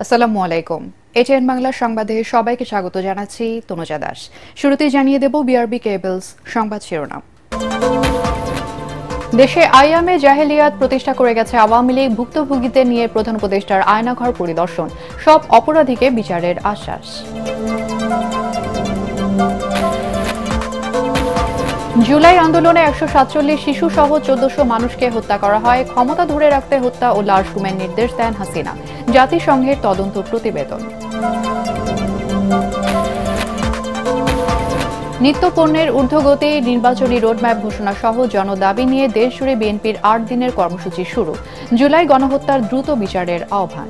আসসালামু আলাইকুম। এটিএন বাংলা সংবাদে সবাইকে স্বাগত জানাচ্ছি তনুজা দাস। শুরুতেই জানিয়ে দেব বিআরবি কেবলস সংবাদ শিরোনাম। দেশে আইয়ামে জাহেলিয়াত প্রতিষ্ঠা করে গেছে আওয়ামী লীগ। ভুক্তভোগীদের নিয়ে প্রধান উপদেষ্টার আয়নাঘর পরিদর্শন, সব অপরাধীকে বিচারের আশ্বাস। জুলাই আন্দোলনে ১৪৭ শিশু সহ ১৪০০ মানুষকে হত্যা করা হয়। ক্ষমতা ধরে রাখতে হত্যা ও লাশ গুমের নির্দেশ দেন হাসিনা। জাতিসংঘের তদন্ত প্রতিবেদন। নিত্যপণ্যের ঊর্ধ্বগতি, নির্বাচনী রোডম্যাপ ঘোষণা সহ জনদাবি নিয়ে দেশজুড়ে বিএনপির ৮ দিনের কর্মসূচি শুরু। জুলাই গণহত্যার দ্রুত বিচারের আহ্বান।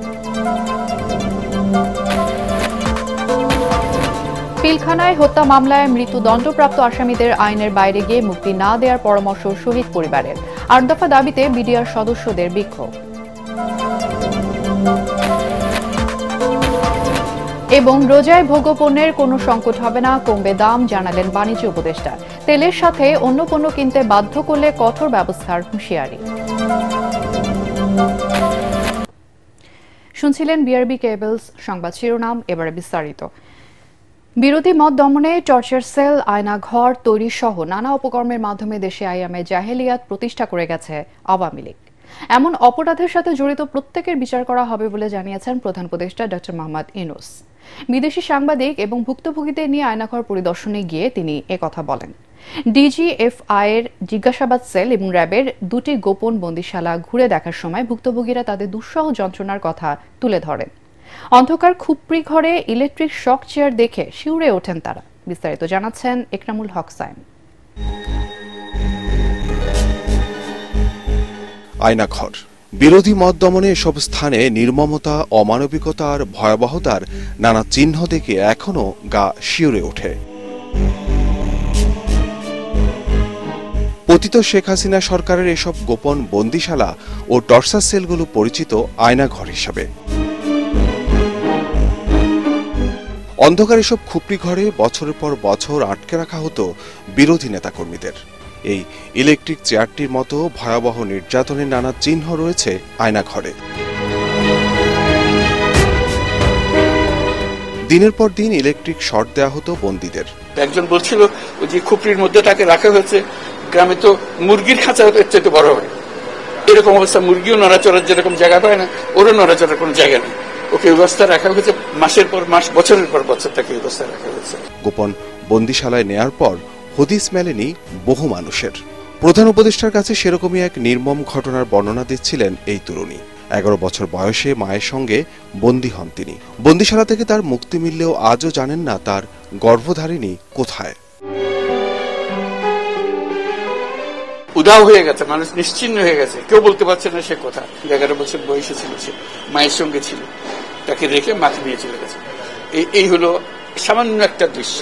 পিলখানায় হত্যা মামলায় মৃত্যুদণ্ডপ্রাপ্ত আসামিদের আইনের বাইরে গিয়ে মুক্তি না দেওয়ার পরামর্শ শহীদ পরিবারের। ৮ দফা দাবিতে বিডিআর সদস্যদের বিক্ষোভ। এবং রোজায় ভোগ্যপণ্যের কোনো সংকট হবে না, কমবে দাম, জানালেন বাণিজ্য উপদেষ্টা। তেলের সাথে অন্য পণ্য কিনতে বাধ্য করলে কঠোর ব্যবস্থার হুঁশিয়ারি। শুনছিলেন বিআরবি কেবলস সংবাদ শিরোনাম, এবারে বিস্তারিত। বিরোধী মত দমনে টর্চার সেল, আয়নাঘর তৈরি সহ নানা উপকর্মের মাধ্যমে দেশে আইয়ামে জাহেলিয়াত প্রতিষ্ঠা করে গেছে আওয়ামী লীগ। এমন অপরাধের সাথে জড়িত প্রত্যেকের বিচার করা হবে বলে জানিয়েছেন প্রধান উপদেষ্টা ডক্টর মোহাম্মদ ইউনূস। বিদেশি সাংবাদিক এবং ভুক্তভোগীদের নিয়ে আয়নাঘর পরিদর্শনে গিয়ে তিনি একথা বলেন। ডিজিএফআই এর জিজ্ঞাসাবাদ সেল এবং র্যাবের ২টি গোপন বন্দিশালা ঘুরে দেখার সময় ভুক্তভোগীরা তাদের দুঃসহ যন্ত্রণার কথা তুলে ধরেন। অন্ধকার খুপড়ি ঘরে ইলেকট্রিক শক চেয়ার দেখে শিউরে ওঠেন তারা। বিস্তারিত জানাচ্ছেন একরামুল হক সাইম। আয়নাঘর, বিরোধী মত দমনে এসব স্থানে নির্মমতা, অমানবিকতা আর ভয়াবহতার নানা চিহ্ন দেখে এখনো গা শিউরে ওঠে। পতিত শেখ হাসিনা সরকারের এসব গোপন বন্দিশালা ও টর্চার সেলগুলো পরিচিত আয়নাঘর হিসাবে। অন্ধকার এসব খুপড়ি ঘরে বছরের পর বছর আটকে রাখা হতো বিরোধী নেতাকর্মীদের। এই ইলেকট্রিক চেয়ারটির মতো ভয়াবহ নির্যাতনের নানা চিহ্ন রয়েছে আয়নাঘরে। দিনের পর দিন ইলেকট্রিক শর্ট দেওয়া হতো বন্দীদের। একজন বলছিল ওই যে খুপড়ির মধ্যে তাকে রাখা হয়েছে, গ্রামে তো মুরগির খাঁচা এর চেয়ে বড় হয়, এরকম অবস্থা। মুরগিও নড়াচড়ার যেরকম জায়গা পায় না, ওরও নড়াচড়ার কোনো জায়গা নেই। ওকে ব্যবস্থা রাখা হয়েছে, মাসের পর মাস, বছরের পর বছর তাকে ব্যবস্থা রাখা হয়েছে। গোপন বন্দিশালায় নেয়ার পর হদিস মেলেনি বহু মানুষের। প্রধান উপদেষ্টার কাছে সেরকমই এক নির্মম ঘটনার বর্ণনা দিচ্ছিলেন এই তরুণী। ১১ বছর বয়সে মায়ের সঙ্গে বন্দী হন তিনি। বন্দিশালা থেকে তার মুক্তি মিললেও আজও জানেন না তার গর্ভধারিণী কোথায়। উধাও হয়ে গেছে, মানুষ নিশ্চিহ্ন হয়ে গেছে, কেউ বলতে পারছে না সে কোথায়। 11 বছর বয়সে ছিল, সে মায়ের সঙ্গে ছিল, তাকে রেখে মাকে নিয়ে চলে গেছে। এই হলো সামান্য একটা দৃশ্য।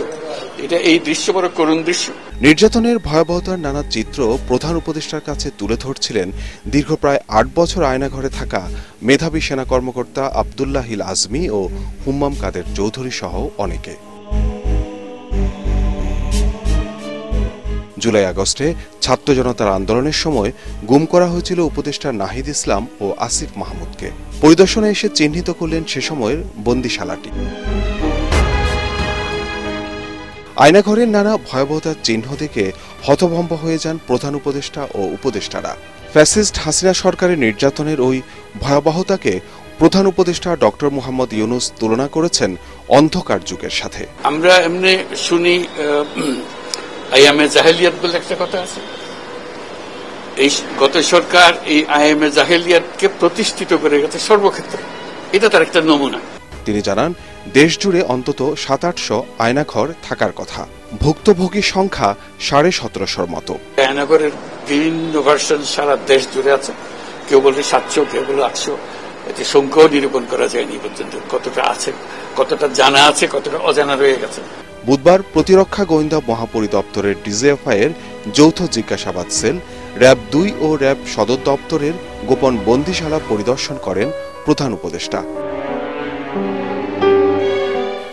এটা, এই দৃশ্য বড় করুণ দৃশ্য। নির্যাতনের ভয়াবহতার নানা চিত্র প্রধান উপদেষ্টার কাছে তুলে ধরছিলেন দীর্ঘ প্রায় ৮ বছর আয়নাঘরে থাকা মেধাবী সেনা কর্মকর্তা আব্দুল্লাহিল আজমি ও হুম্মাম কাদের চৌধুরী সহ অনেকে। জুলাই আগস্টে ছাত্র জনতার আন্দোলনের সময় গুম করা হয়েছিল উপদেষ্টা নাহিদ ইসলাম ও আসিফ মাহমুদকে। পরিদর্শনে এসে চিহ্নিত করলেন সে সময়ের বন্দিশালাটি। আয়নাঘরের নানা ভয়াবহতার চিহ্ন দেখে হতভম্ব হয়ে যান প্রধান উপদেষ্টা ও উপদেষ্টারা। ফ্যাসিস্ট হাসিনা সরকারের নির্যাতনের ওই ভয়াবহতাকে প্রধান উপদেষ্টা ডক্টর মোহাম্মদ ইউনূস তুলনা করেছেন অন্ধকার যুগের সাথে। আমরা এমনি শুনি আইয়ামে জাহেলিয়াত বলে একটা কথা আছে। এই গত সরকার এই আইয়ামে জাহেলিয়াতকে প্রতিষ্ঠিত করে গেছে সর্বক্ষেত্রে। এটা তার একটা নমুনা। তিনি জানান, দেশ জুড়ে অন্তত ৭-৮০০ আয়নাঘর থাকার কথা। ভুক্তভোগীর সংখ্যা ১৭৫০র মতো। আয়নাঘরের বিভিন্ন ভার্সন সারা দেশ জুড়ে আছে। কেউ বলে ৭০০, কেউ বলে ৮০০। এতে সংখ্যাও নিরূপণ করা যায়নি পর্যন্ত, কতটা আছে, কতটা জানা আছে, কতটা অজানা রয়ে গেছে। বুধবার প্রতিরক্ষা গোয়েন্দা মহাপরিদপ্তরের ডিজিএফআই এর যৌথ জিজ্ঞাসাবাদ সেল, র্যাব ২ ও র্যাব সদর দপ্তরের গোপন বন্দিশালা পরিদর্শন করেন প্রধান উপদেষ্টা।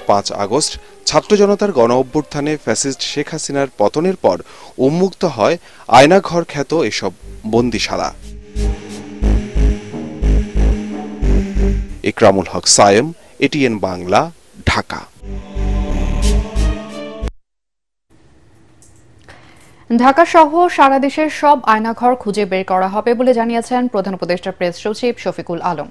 ৫ আগস্ট ছাত্র জনতার গণ অভ্যুত্থানে ফ্যাসিস্ট শেখ হাসিনার পতনের পর উন্মুক্ত হয় আয়নাঘর খ্যাত এসব বন্দিশালা। ইকরামুল হক সায়েম, এটিএন বাংলা, ঢাকা। ঢাকা সহ সারা দেশের সব আয়নাঘর খুঁজে বের করা হবে বলে জানিয়েছেন প্রধান উপদেষ্টা প্রেস সচিব শফিকুল আলম।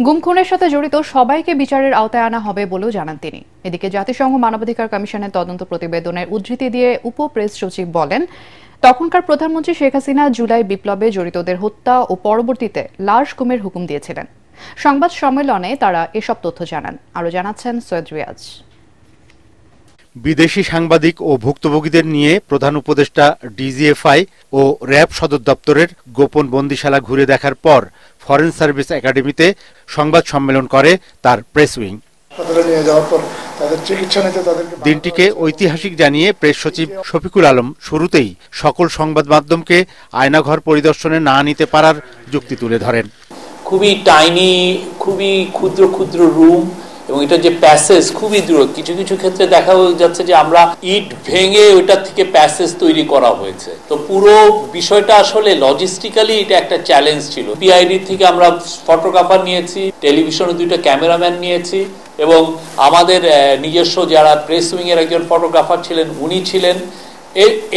গুম খুনের সাথে জড়িত সবাইকে বিচারের আওতায় আনা হবে বলেও জানান তিনি। এদিকে জাতিসংঘ মানবাধিকার কমিশনের তদন্ত প্রতিবেদনের উদ্ধৃতি দিয়ে উপ প্রেস সচিব বলেন, তখনকার প্রধানমন্ত্রী শেখ হাসিনা জুলাই বিপ্লবে জড়িতদের হত্যা ও পরবর্তীতে লাশ গুমের হুকুম দিয়েছিলেন। সংবাদ সম্মেলনে তারা এসব তথ্য জানান। আরও জানাচ্ছেন সৈয়দ রিয়াজ। বিদেশি সাংবাদিক ও ভুক্তভোগীদের নিয়ে প্রধান উপদেষ্টা ডিজিএফআই ও র্যাব সদর দপ্তরের গোপন বন্দিশালা ঘুরে দেখার পর ফরেন সার্ভিস একাডেমিতে সংবাদ সম্মেলন করে তার প্রেস উইং। দিনটিকে ঐতিহাসিক জানিয়ে প্রেস সচিব শফিকুল আলম শুরুতেই সকল সংবাদ মাধ্যমকে আয়নাঘর পরিদর্শনে না নিতে পারার যুক্তি তুলে ধরেন। খুবই টাইনি, খুবই ক্ষুদ্র ক্ষুদ্র রুম এবং এটা যে প্যাসেজ খুবই দূর। কিছু কিছু ক্ষেত্রে দেখা যাচ্ছে যে আমরা ইট ভেঙে ওইটার থেকে প্যাসেজ তৈরি করা হয়েছে। তো পুরো বিষয়টা আসলে লজিস্টিক্যালি এটা একটা চ্যালেঞ্জ ছিল। পিআইডি থেকে আমরা ফটোগ্রাফার নিয়েছি, টেলিভিশনে 2টা ক্যামেরাম্যান নিয়েছি এবং আমাদের নিজস্ব যারা প্রেস উইং এর একজন ফটোগ্রাফার ছিলেন উনি ছিলেন।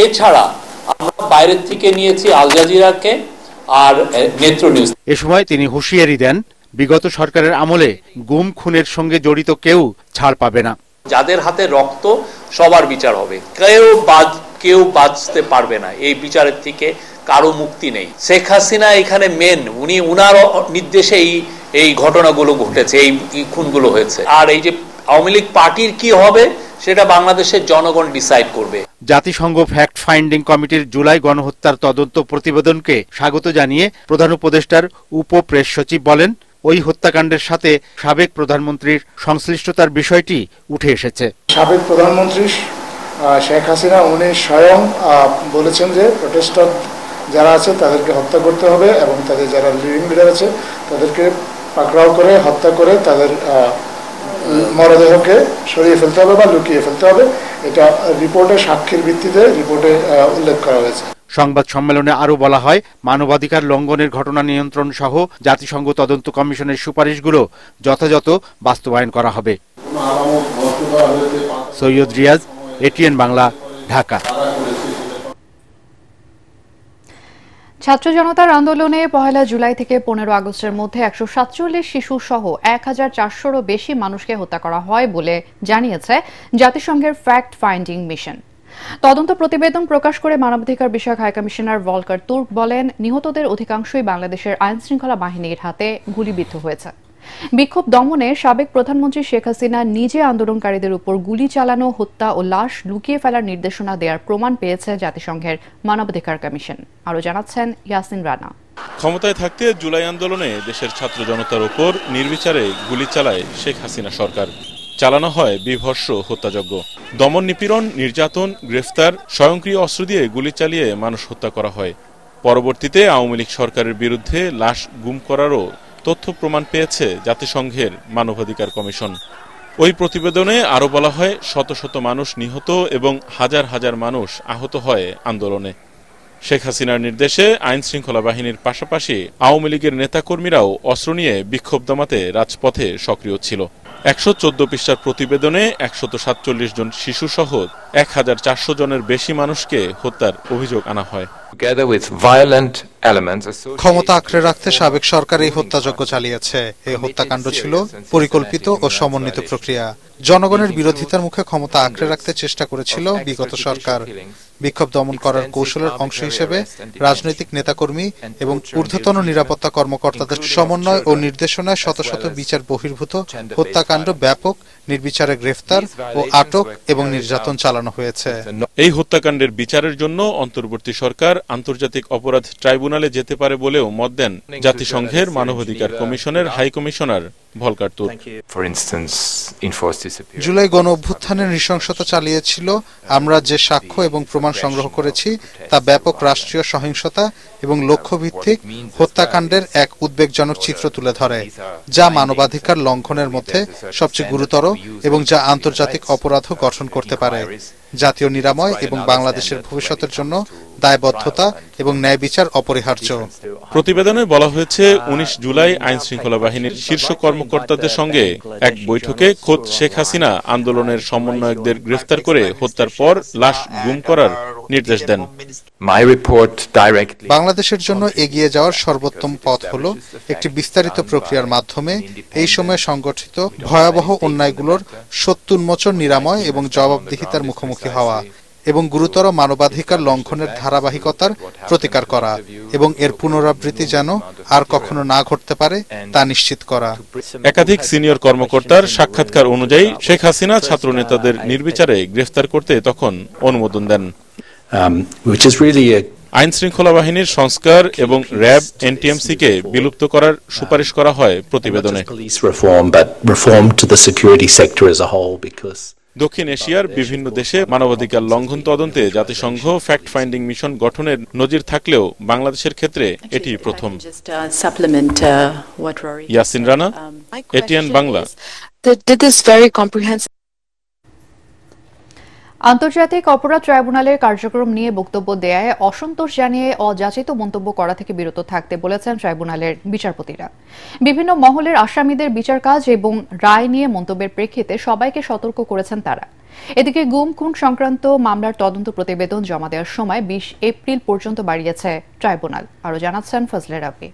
এছাড়া আমরা বাইরের থেকে নিয়েছি আল জাজিরাকে আর নেত্র নিউজ। এ সময় তিনি হুঁশিয়ারি দেন, বিগত সরকারের আমলে গুম খুনের সঙ্গে জড়িত কেউ ছাড় পাবে না। যাদের হাতে রক্ত সবার বিচার হবে, কেউ বাঁচতে পারবে না। এই বিচারের থেকে কারো মুক্তি নেই। শেখ হাসিনা এখানে মেন, উনার নির্দেশে এই ঘটনাগুলো ঘটেছে, এই খুনগুলো হয়েছে। আর এই যে আওয়ামী লীগ পার্টির কি হবে সেটা বাংলাদেশের জনগণ ডিসাইড করবে। জাতিসংঘ ফ্যাক্ট ফাইন্ডিং কমিটির জুলাই গণহত্যার তদন্ত প্রতিবেদনকে স্বাগত জানিয়ে প্রধান উপদেষ্টার উপ প্রেস সচিব বলেন, ওই হত্যাকাণ্ডের সাথে সাবেক প্রধানমন্ত্রীর সংশ্লিষ্টতার বিষয়টি উঠে এসেছে। সাবেক প্রধানমন্ত্রী শেখ হাসিনা উনি স্বয়ং বলেছেন যে প্রোটেস্টার যারা আছে তাদেরকে হত্যা করতে হবে এবং তাদের যারা লিভিং লিডার আছে তাদেরকে পাকড়াও করে হত্যা করে তাদের মরদেহকে সরিয়ে ফেলতে হবে বা লুকিয়ে ফেলতে হবে। এটা রিপোর্টে সাক্ষীর ভিত্তিতে রিপোর্টে উল্লেখ করা হয়েছে। সংবাদ সম্মেলনে আরও বলা হয়, মানবাধিকার লঙ্ঘনের ঘটনা নিয়ন্ত্রণ সহ জাতিসংঘ তদন্ত কমিশনের সুপারিশগুলো যথাযথ বাস্তবায়ন করা হবে। সৈয়দ রিয়াজ, এটিএন বাংলা, ঢাকা। ছাত্র জনতার আন্দোলনে 1 জুলাই থেকে 15 আগস্টের মধ্যে 147 শিশু সহ 1400-ও বেশি মানুষকে হত্যা করা হয় বলে জানিয়েছে জাতিসংঘের ফ্যাক্ট ফাইন্ডিং মিশন। তদন্ত প্রতিবেদন প্রকাশ করে মানবাধিকার বিষয়ক হাইকমিশনার ভলকার তুর্ক বলেন, নিহতদের অধিকাংশই বাংলাদেশের আইনশৃঙ্খলা বাহিনীর হাতে গুলিবিদ্ধ হয়েছে। বিক্ষোভ দমনে সাবেক প্রধানমন্ত্রী শেখ হাসিনা নিজে আন্দোলনকারীদের উপর গুলি চালানো, হত্যা ও লাশ লুকিয়ে ফেলার নির্দেশনা দেওয়ার প্রমাণ পেয়েছে জাতিসংঘের মানবাধিকার কমিশন। আরও জানাচ্ছেন ইয়াসিন রানা। ক্ষমতায় থাকতে জুলাই আন্দোলনে দেশের ছাত্র জনতার উপর নির্বিচারে গুলি চালায় শেখ হাসিনা সরকার। চালানো হয় বীভৎস হত্যাযজ্ঞ, দমন নিপীড়ন, নির্যাতন, গ্রেফতার, স্বয়ংক্রিয় অস্ত্র দিয়ে গুলি চালিয়ে মানুষ হত্যা করা হয়। পরবর্তীতে আওয়ামী লীগ সরকারের বিরুদ্ধে লাশ গুম করারও তথ্য প্রমাণ পেয়েছে জাতিসংঘের মানবাধিকার কমিশন। ওই প্রতিবেদনে আরও বলা হয়, শত শত মানুষ নিহত এবং হাজার হাজার মানুষ আহত হয় আন্দোলনে। শেখ হাসিনার নির্দেশে আইন শৃঙ্খলা বাহিনীর পাশাপাশি আওয়ামী লীগের নেতাকর্মীরাও অস্ত্র নিয়ে বিক্ষোভ দমাতে রাজপথে সক্রিয় ছিল। 114 পৃষ্ঠার প্রতিবেদনে 147 জন শিশু সহ 1400 জনের বেশি মানুষকে হত্যার অভিযোগ আনা হয়। ক্ষমতা আঁকড়ে রাখতে সাবেক সরকার এই হত্যাযজ্ঞ চালিয়েছে। এই হত্যাকাণ্ড ছিল পরিকল্পিত ও সমন্বিত প্রক্রিয়া। জনগণের বিরোধিতার মুখে ক্ষমতা আঁকড়ে রাখতে চেষ্টা করেছিল বিগত সরকার। বিক্ষোভ দমন করার কৌশলের অংশ হিসেবে রাজনৈতিক নেতাকর্মী এবং ঊর্ধ্বতন নিরাপত্তা কর্মকর্তাদের সমন্বয় ও নির্দেশনায় শত শত বিচার বহির্ভূত হত্যাকাণ্ড ব্যাপক নির্বিচারে গ্রেফতার ও আটক এবং নির্যাতন চালানো হয়েছে। এই হত্যাকাণ্ডের বিচারের জন্য অন্তর্বর্তী সরকার আন্তর্জাতিক অপরাধ ট্রাইব্যুনালে যেতে পারে বলেও মত দেন জাতিসংঘের মানবাধিকার কমিশনের হাই কমিশনার ভলকার তুর্ক। জুলাই গণ অভ্যুত্থানের নৃশংসতা চালিয়েছিল। আমরা যে সাক্ষ্য এবং প্রমাণ সংগ্রহ করেছি তা ব্যাপক রাষ্ট্রীয় সহিংসতা এবং লক্ষ্যভিত্তিক হত্যাকাণ্ডের এক উদ্বেগজনক চিত্র তুলে ধরে, যা মানবাধিকার লঙ্ঘনের মধ্যে সবচেয়ে গুরুতর এবং যা আন্তর্জাতিক অপরাধও গঠন করতে পারে। জাতীয় নিরাময় এবং বাংলাদেশের ভবিষ্যতের জন্য দায়বদ্ধতা এবং ন্যায় বিচার অপরিহার্য। প্রতিবেদনে বলা হয়েছে, 19 জুলাই আইন শৃঙ্খলা বাহিনীর শীর্ষ কর্মকর্তা কর্মকর্তাদের সঙ্গে এক বৈঠকে খোদ শেখ হাসিনা আন্দোলনের সমন্বয়কদের গ্রেফতার করে হত্যার পর লাশ গুম করার নির্দেশ দেন। বাংলাদেশের জন্য এগিয়ে যাওয়ার সর্বোত্তম পথ হলো একটি বিস্তারিত প্রক্রিয়ার মাধ্যমে এই সময়ে সংগঠিত ভয়াবহ অন্যায়গুলোর সত্য উন্মোচন, নিরাময় এবং জবাবদিহিতার মুখোমুখি হওয়া এবং গুরুতর মানবাধিকার লঙ্ঘনের ধারাবাহিকতার প্রতিকার করা এবং এর পুনরাবৃত্তি যেন আর কখনো না ঘটতে পারে তা নিশ্চিত করা। একাধিক সিনিয়র কর্মকর্তার সাক্ষাৎকার অনুযায়ী শেখ হাসিনা ছাত্র নেতাদের নির্বিচারে গ্রেফতার করতে তখন অনুমোদন দেন। আইন শৃঙ্খলা বাহিনীর সংস্কার এবং র্যাব এনটিএমসি কে বিলুপ্ত করার সুপারিশ করা হয় প্রতিবেদনে। দক্ষিণ এশিয়ার বিভিন্ন দেশে মানবাধিকার লঙ্ঘন তদন্তে জাতিসংঘ ফ্যাক্ট ফাইন্ডিং মিশন গঠনের নজির থাকলেও বাংলাদেশের ক্ষেত্রে এটি প্রথম। ইয়াসিন রানা, এটিএন বাংলা। আন্তর্জাতিক অপরাধ ট্রাইব্যুনালের কার্যক্রম নিয়ে বক্তব্য দেয়ায় অসন্তোষ জানিয়ে অযাচিত মন্তব্য করা থেকে বিরত থাকতে বলেছেন ট্রাইব্যুনালের বিচারপতিরা। বিভিন্ন মহলের আসামিদের বিচার কাজ এবং রায় নিয়ে মন্তব্যের প্রেক্ষিতে সবাইকে সতর্ক করেছেন তারা। এদিকে গুম খুন সংক্রান্ত মামলার তদন্ত প্রতিবেদন জমা দেওয়ার সময় 20 এপ্রিল পর্যন্ত বাড়িয়েছে ট্রাইব্যুনাল। আরও জানাচ্ছেন ফজলে রাব্বি।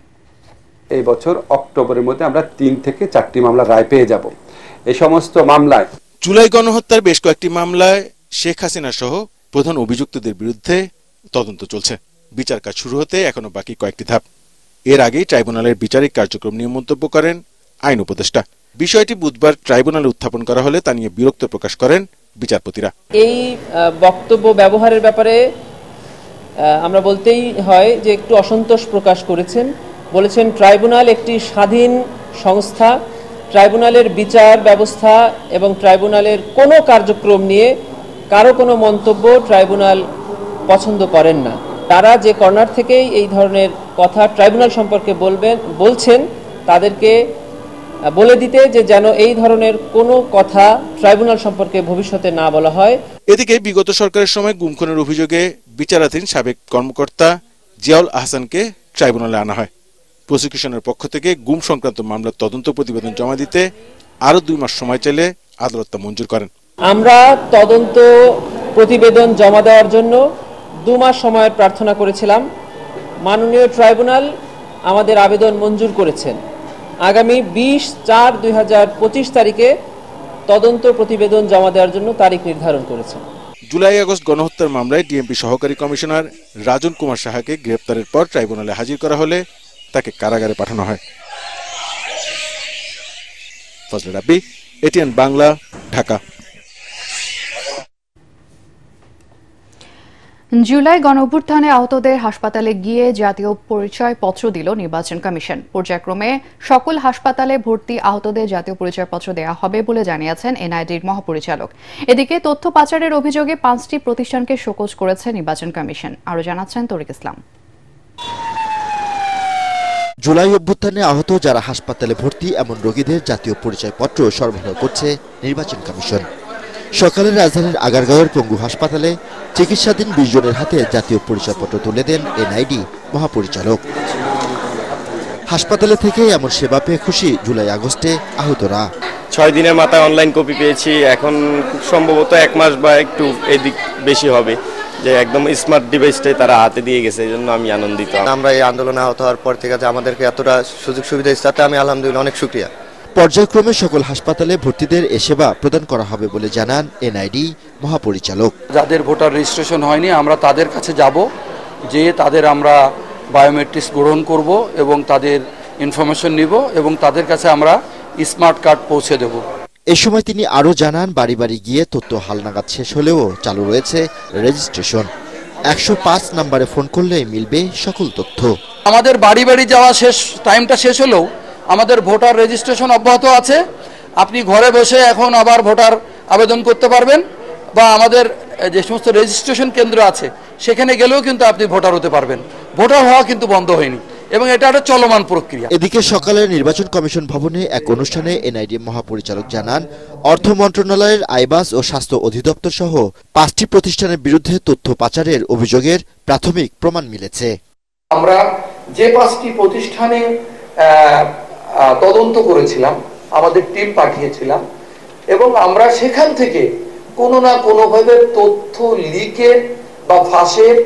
এই বছর অক্টোবরের মধ্যে আমরা 3 থেকে 4টি মামলা রায় পেয়ে যাব। এই সমস্ত মামলায় জুলাই গণহত্যার বেশ কয়েকটি মামলায় শেখ হাসিনা সহ প্রধান অভিযুক্তদের বিরুদ্ধে তদন্ত চলছে। বিচার কাজ শুরু হতে এখনো বাকি কয়েকটি ধাপ। এর আগেই ট্রাইব্যুনালের বিচারিক কার্যক্রম নিয়ে মন্তব্য করেন আইন উপদেষ্টা। বিষয়টি বুধবার ট্রাইব্যুনালে উত্থাপন করা হলে তা নিয়ে বিরক্ত প্রকাশ করেন বিচারপতিরা। এই বক্তব্য ব্যবহারের ব্যাপারে আমরা বলতেই হয় যে একটু অসন্তোষ প্রকাশ করেছেন। বলেছেন ট্রাইব্যুনাল একটি স্বাধীন সংস্থা, ট্রাইব্যুনালের বিচার ব্যবস্থা এবং ট্রাইব্যুনালের কোনো কার্যক্রম নিয়ে কারো কোনো মন্তব্য ট্রাইব্যুনাল পছন্দ করেন না। তারা যে কর্নার থেকেই এই ধরনের কথা ট্রাইব্যুনাল সম্পর্কে বলছেন তাদেরকে বলে দিতে যে যেন এই ধরনের কোনো কথা ট্রাইব্যুনাল সম্পর্কে ভবিষ্যতে না বলা হয়। এদিকে বিগত সরকারের সময় গুম খুনের অভিযোগে বিচারাধীন সাবেক কর্মকর্তা জিয়াউল আহসানকে ট্রাইব্যুনালে আনা হয়। প্রসিকিউশনের পক্ষ থেকে গুম সংক্রান্ত মামলার তদন্ত প্রতিবেদন জমা দিতে আরো 2 মাস সময় চাইলে আদালত তা মঞ্জুর করেন। আমরা তদন্ত প্রতিবেদন জমা দেওয়ার জন্য 2 মাস সময়ের প্রার্থনা করেছিলাম। মাননীয় ট্রাইব্যুনাল আমাদের আবেদন মঞ্জুর করেছেন। আগামী 20/4/2025 তারিখে তদন্ত প্রতিবেদন জমা দেওয়ার জন্য তারিখ নির্ধারণ করেছেন। জুলাই আগস্ট গণহত্যার মামলায় ডিএমপি সহকারী কমিশনার রাজন কুমার সাহাকে গ্রেপ্তারের পর ট্রাইব্যুনালে হাজির করা হলে তাকে কারাগারে পাঠানো হয়। ফজলে রাব্বি, এটিএন বাংলা, ঢাকা। জুলাই গণঅভ্যুত্থানে আহতদের হাসপাতালে গিয়ে জাতীয় পরিচয়পত্র দিল নির্বাচন কমিশন। পর্যায়ক্রমে সকল হাসপাতালে ভর্তি আহতদের জাতীয় পরিচয়পত্র দেওয়া হবে বলে জানিয়েছেন এনআইডির মহাপরিচালক। এদিকে তথ্য পাচারের অভিযোগে 5টি প্রতিষ্ঠানকে শোকজ করেছে নির্বাচন কমিশন। আরও জানাচ্ছেন তরিক ইসলাম। জুলাই অভ্যুত্থানে আহত যারা হাসপাতালে ভর্তি এমন রোগীদের জাতীয় পরিচয়পত্র সরবরাহ করছে নির্বাচন কমিশন। সকালে রাজধানীর আগারগাঁওয়ের পঙ্গু হাসপাতালে চিকিৎসাধীন 20 জনের হাতে জাতীয় পরিচয়পত্র তুলে দেন এনআইডি মহাপরিচালক। হাসপাতালে থেকে এমন সেবা পেয়ে খুশি জুলাই আগস্টে আহতরা। 6 দিনের মাথায় অনলাইন কপি পেয়েছি। এখন খুব সম্ভবত 1 মাস বা একটু এদিক বেশি হবে যে একদম স্মার্ট ডিভাইসটাই তারা হাতে দিয়ে গেছে। এই জন্য আমি আনন্দিত। আমরা এই আন্দোলনে আহত হওয়ার পর থেকে যে আমাদেরকে এতটা সুযোগ সুবিধা দিচ্ছে তাতে আমি আলহামদুলিল্লাহ অনেক শুকরিয়া। পর্যায়ক্রমে সকল হাসপাতালে ভর্তিদের এ সেবা প্রদান করা হবে বলে জানান এনআইডি মহাপরিচালক। যাদের ভোটার রেজিস্ট্রেশন হয়নি আমরা তাদের কাছে যাব, যে তাদের আমরা বায়োমেট্রিক্স গ্রহণ করব এবং তাদের ইনফরমেশন নিব এবং তাদের কাছে আমরা স্মার্ট কার্ড পৌঁছে দেব। এ সময় তিনি আরও জানান বাড়ি বাড়ি গিয়ে তথ্য হালনাগাদ শেষ হলেও চালু রয়েছে রেজিস্ট্রেশন। 105 নম্বরে ফোন করলেই মিলবে সকল তথ্য। আমাদের বাড়ি বাড়ি যাওয়া টাইমটা শেষ হলেও আমাদের ভোটার রেজিস্ট্রেশন অব্যাহত আছে। আপনি ঘরে বসে এখন আবার ভোটার আবেদন করতে পারবেন বা আমাদের যে সমস্ত রেজিস্ট্রেশন কেন্দ্র আছে সেখানে গেলেও কিন্তু আপনি ভোটার হতে পারবেন। ভোটার হওয়া কিন্তু বন্ধ হয়নি এবং এটা একটা চলমান প্রক্রিয়া। এদিকে সকালে নির্বাচন কমিশন ভবনে এক অনুষ্ঠানে এনআইডি মহাপরিচালক জানান অর্থ মন্ত্রণালয়ের আইবাস ও স্বাস্থ্য অধিদপ্তর সহ 5টি প্রতিষ্ঠানের বিরুদ্ধে তথ্য পাচারের অভিযোগের প্রাথমিক প্রমাণ মিলেছে। আমরা যে 5টি প্রতিষ্ঠানে তদন্ত করেছিলাম আমাদের টিম পাঠিয়েছিলাম এবং আমরা সেখান থেকে কোনো না কোনোভাবে তথ্য লিকের বা ফাঁসের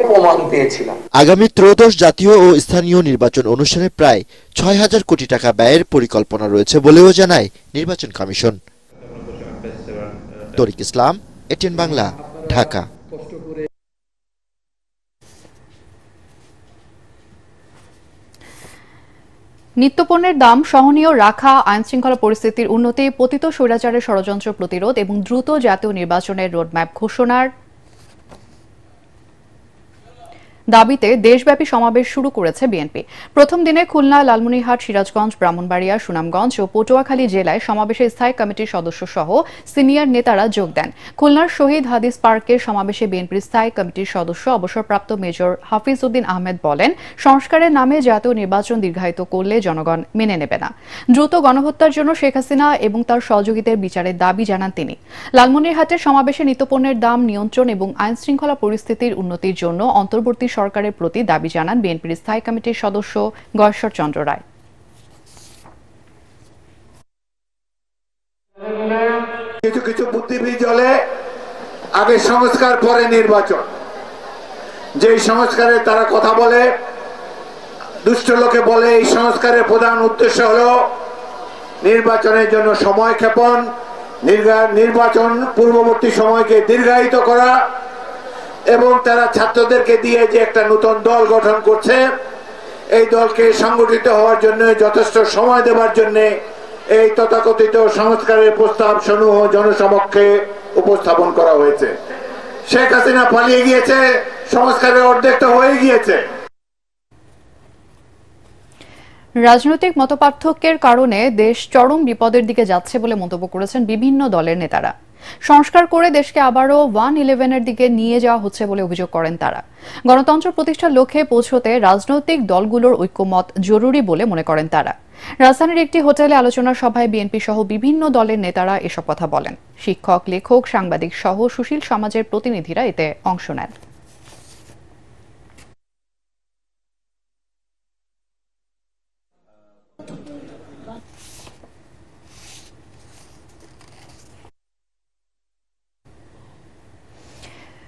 প্রমাণ পেয়েছিলাম। আগামী ত্রয়োদশ জাতীয় ও স্থানীয় নির্বাচন অনুষ্ঠানে প্রায় ৬,০০০ কোটি টাকা ব্যয়ের পরিকল্পনা রয়েছে বলেও জানায় নির্বাচন কমিশন। তরিক ইসলাম, এটিএন বাংলা, ঢাকা। নিত্যপণ্যের দাম সহনীয় রাখা, আইনশৃঙ্খলা পরিস্থিতির উন্নতি, পতিত স্বৈরাচারের ষড়যন্ত্র প্রতিরোধ এবং দ্রুত জাতীয় নির্বাচনের রোডম্যাপ ঘোষণার দাবিতে দেশব্যাপী সমাবেশ শুরু করেছে বিএনপি। প্রথম দিনে খুলনা, লালমনিরহাট, সিরাজগঞ্জ, ব্রাহ্মণবাড়িয়া, সুনামগঞ্জ ও পটুয়াখালী জেলায় সমাবেশে স্থায়ী কমিটির সদস্য সহ সিনিয়র নেতারা যোগ দেন। খুলনার শহীদ হাদিস পার্কের সমাবেশে বিএনপির স্থায়ী কমিটির সদস্য অবসরপ্রাপ্ত মেজর হাফিজ উদ্দিন আহমেদ বলেন, সংস্কারের নামে জাতীয় নির্বাচন দীর্ঘায়িত করলে জনগণ মেনে নেবে না। দ্রুত গণহত্যার জন্য শেখ হাসিনা এবং তার সহযোগীদের বিচারের দাবি জানান তিনি। লালমনিরহাটের সমাবেশে নিত্যপণ্যের দাম নিয়ন্ত্রণ এবং আইনশৃঙ্খলা পরিস্থিতির উন্নতির জন্য অন্তর্বর্তী সরকারের প্রতি দাবি জানান বিএনপির স্থায়ী কমিটির সদস্য গয়েশ্বর চন্দ্র রায়। কিছু কিছু বুদ্ধিবীজ চলে আগে সংস্কার পরে নির্বাচন, যে সংস্কারের তারা কথা বলে, দুষ্ট লোকে বলে এই সংস্কারের প্রধান উদ্দেশ্য হলো নির্বাচনের জন্য সময় ক্ষেপণ, নির্বাচন পূর্ববর্তী সময়কে দীর্ঘায়িত করা এবং তারা ছাত্রদেরকে দিয়ে যে একটা নতুন দল গঠন করছে, এই দলকে সংগঠিত হওয়ার জন্য যথেষ্ট সময় দেওয়ার জন্য এই তথাকথিত সংস্কারের প্রস্তাব সমূহ জনসমক্ষে উপস্থাপন করা হয়েছে। শেখ হাসিনা পালিয়ে গিয়েছে, সংস্কারের অর্ধেক তো হয়ে গিয়েছে। রাজনৈতিক মতপার্থক্যের কারণে দেশ চরম বিপদের দিকে যাচ্ছে বলে মন্তব্য করেছেন বিভিন্ন দলের নেতারা। সংস্কার করে দেশকে আবারও 1-11-এর দিকে নিয়ে যাওয়া হচ্ছে বলে অভিযোগ করেন তারা। গণতন্ত্র প্রতিষ্ঠার লক্ষ্যে পৌঁছতে রাজনৈতিক দলগুলোর ঐক্যমত জরুরি বলে মনে করেন তারা। রাজধানীর একটি হোটেলে আলোচনা সভায় বিএনপি সহ বিভিন্ন দলের নেতারা এসব কথা বলেন। শিক্ষক, লেখক, সাংবাদিক সহ সুশীল সমাজের প্রতিনিধিরা এতে অংশ নেন।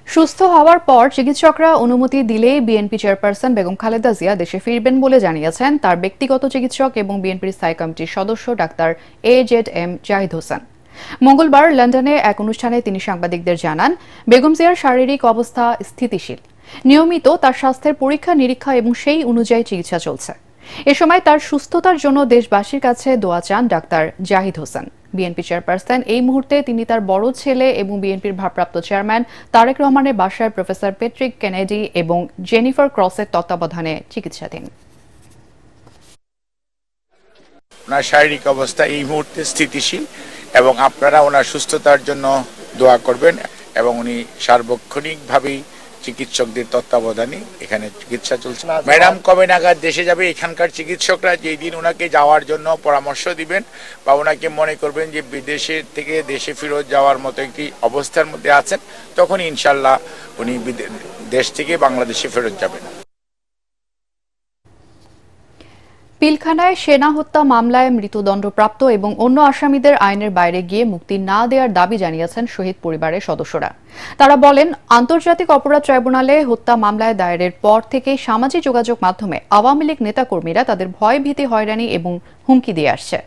সুস্থ হওয়ার পর চিকিৎসকরা অনুমতি দিলেই বিএনপি চেয়ারপারসন বেগম খালেদা জিয়া দেশে ফিরবেন বলে জানিয়েছেন তার ব্যক্তিগত চিকিৎসক এবং বিএনপির স্থায়ী কমিটির সদস্য ডাক্তার AZM জাহিদ হোসেন। মঙ্গলবার লন্ডনে এক অনুষ্ঠানে তিনি সাংবাদিকদের জানান, বেগম জিয়ার শারীরিক অবস্থা স্থিতিশীল। নিয়মিত তার স্বাস্থ্যের পরীক্ষা নিরীক্ষা এবং সেই অনুযায়ী চিকিৎসা চলছে। এ সময় তার সুস্থতার জন্য দেশবাসীর কাছে দোয়া চান doctor Zahid Hossain. BNP chairperson এই মুহূর্তে তিনি তার বড় ছেলে এবং বিএনপির ভারপ্রাপ্ত চেয়ারম্যান তারেক রহমানের বাসায় প্রফেসর প্যাট্রিক কেনেডি এবং জেনিফার ক্রসের তত্ত্বাবধানে চিকিৎসাধীন। ওনার শারীরিক অবস্থা এই মুহূর্তে স্থিতিশীল এবং আপনারা ওনার সুস্থতার জন্য দোয়া করবেন এবং উনি সার্বক্ষণিকভাবেই চিকিৎসকদের তত্ত্বাবধানে এখানে চিকিৎসা চলছে। ম্যাডাম কবে নাগাদ দেশে যাবে, এখানকার চিকিৎসকরা যেই দিন ওনাকে যাওয়ার জন্য পরামর্শ দিবেন বা ওনাকে মনে করবেন যে বিদেশে থেকে দেশে ফেরত যাওয়ার মতো একটি অবস্থার মধ্যে আছেন, তখন ইনশাল্লাহ উনি দেশ থেকে বাংলাদেশে ফেরত যাবেন। পিলখানায় সেনা হত্যা মামলায় মৃত্যুদণ্ডপ্রাপ্ত এবং অন্য আসামিদের আইনের বাইরে গিয়ে মুক্তি না দেওয়ার দাবি জানিয়েছেন শহীদ পরিবারের সদস্যরা। তারা বলেন, আন্তর্জাতিক অপরাধ ট্রাইব্যুনালে হত্যা মামলায় দায়েরের পর থেকে সামাজিক যোগাযোগ মাধ্যমে আওয়ামী লীগ নেতাকর্মীরা তাদের ভয় ভীতি, হয়রানি এবং হুমকি দিয়ে আসছে।